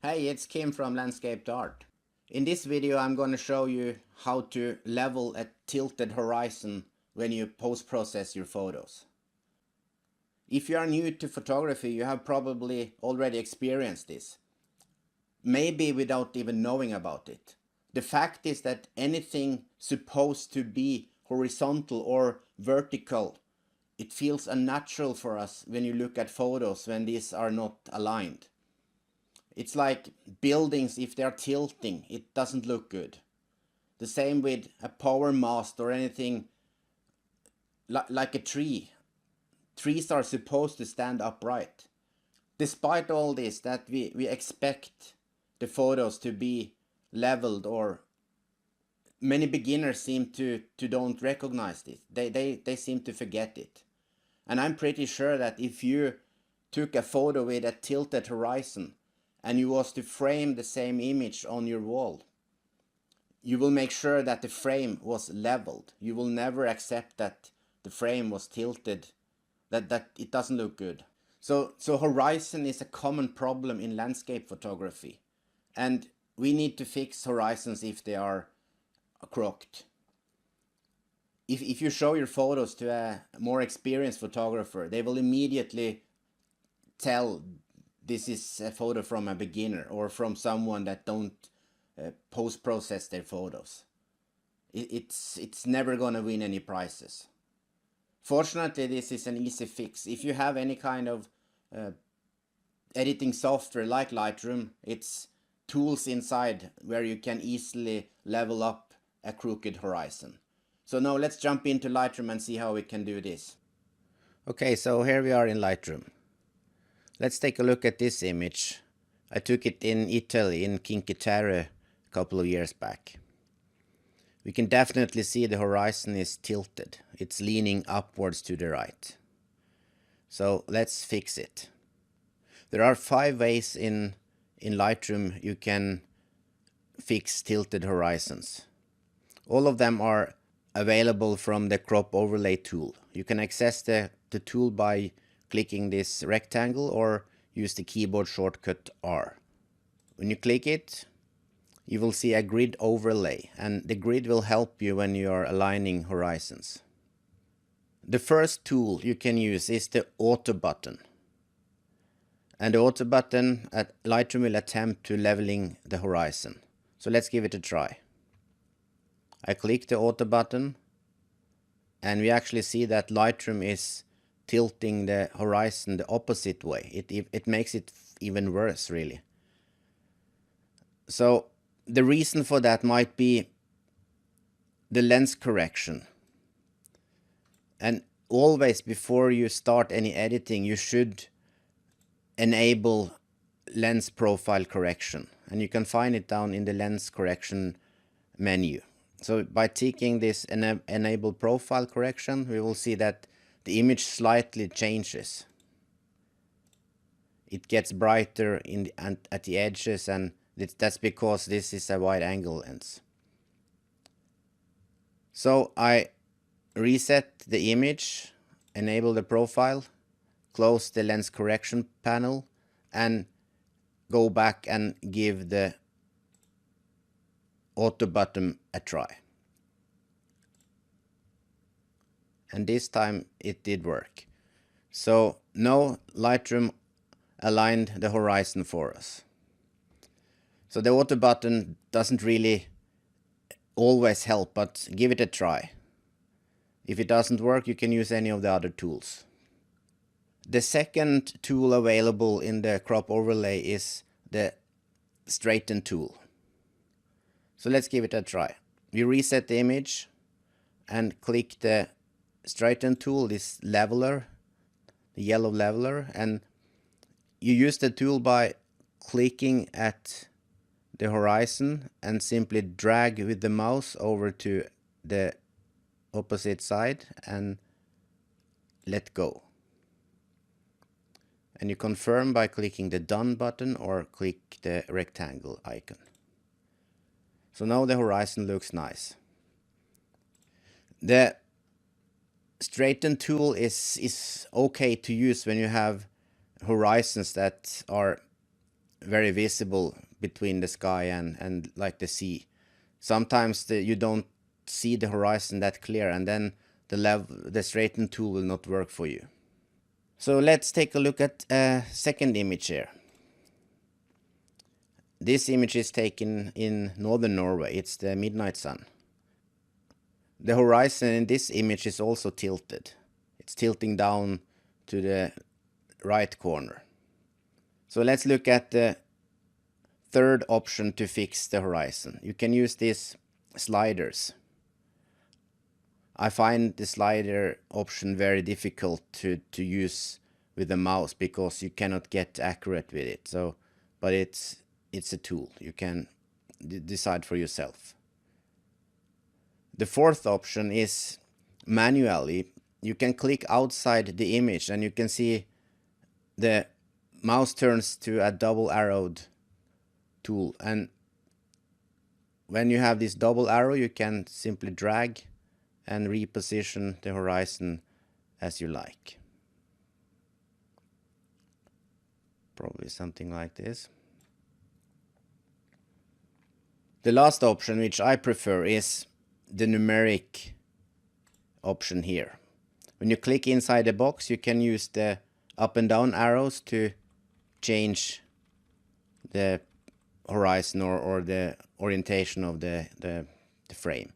Hey, it's Kim from Landscaped Art. In this video I'm going to show you how to level a tilted horizon when you post-process your photos. If you are new to photography, you have probably already experienced this, maybe without even knowing about it. The fact is that anything supposed to be horizontal or vertical, it feels unnatural for us when you look at photos when these are not aligned. It's like buildings, if they're tilting, it doesn't look good. The same with a power mast or anything like a tree. Trees are supposed to stand upright. Despite all this, that we expect the photos to be leveled, or many beginners seem to don't recognize this. They seem to forget it. And I'm pretty sure that if you took a photo with a tilted horizon and you was to frame the same image on your wall, you will make sure that the frame was leveled. You will never accept that the frame was tilted, that it doesn't look good. So horizon is a common problem in landscape photography, and we need to fix horizons if they are crooked. If you show your photos to a more experienced photographer, they will immediately tell this is a photo from a beginner or from someone that don't post-process their photos. It's never gonna win any prizes. Fortunately, this is an easy fix. If you have any kind of editing software like Lightroom, it's tools inside where you can easily level up a crooked horizon. So now let's jump into Lightroom and see how we can do this. Okay, so here we are in Lightroom. Let's take a look at this image. I took it in Italy, in Cinque Terre, a couple of years back. We can definitely see the horizon is tilted. It's leaning upwards to the right. So let's fix it. There are 5 ways in Lightroom you can fix tilted horizons. All of them are available from the crop overlay tool. You can access the tool by clicking this rectangle or use the keyboard shortcut R. When you click it, you will see a grid overlay, and the grid will help you when you are aligning horizons. The first tool you can use is the auto button. And the auto button at Lightroom will attempt to leveling the horizon. So let's give it a try. I click the auto button, and we actually see that Lightroom is tilting the horizon the opposite way. It makes it even worse, really. So the reason for that might be the lens correction. And always before you start any editing, you should enable lens profile correction. And you can find it down in the lens correction menu. So by ticking this enable profile correction, we will see that the image slightly changes. It gets brighter at the edges, and that's because this is a wide angle lens. So I reset the image, enable the profile, close the lens correction panel, and go back and give the auto button a try. And this time it did work. So now Lightroom aligned the horizon for us. So the auto button doesn't really always help, but give it a try. If it doesn't work, you can use any of the other tools. The second tool available in the crop overlay is the straighten tool. So let's give it a try. We reset the image and click the straighten tool, this leveler, the yellow leveler, and you use the tool by clicking at the horizon and simply drag with the mouse over to the opposite side and let go. And you confirm by clicking the done button or click the rectangle icon. So now the horizon looks nice. The straighten tool is okay to use when you have horizons that are very visible between the sky and like the sea. Sometimes you don't see the horizon that clear, and then the straighten tool will not work for you. So let's take a look at a second image here. This image is taken in northern Norway. It's the midnight sun. The horizon in this image is also tilted. It's tilting down to the right corner. So let's look at the third option to fix the horizon. You can use these sliders. I find the slider option very difficult to use with the mouse because you cannot get accurate with it. But it's a tool. You can decide for yourself. The fourth option is manually. You can click outside the image and you can see the mouse turns to a double arrowed tool, and when you have this double arrow you can simply drag and reposition the horizon as you like. Probably something like this. The last option, which I prefer, is the numeric option here. When you click inside the box, you can use the up and down arrows to change the horizon or the orientation of the frame.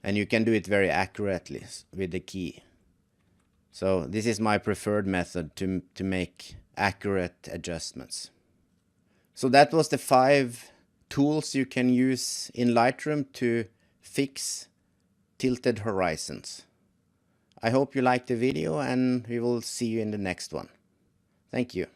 And you can do it very accurately with the key. So this is my preferred method to make accurate adjustments. So that was the 5 tools you can use in Lightroom to fix tilted horizons. I hope you liked the video, and we will see you in the next one. Thank you.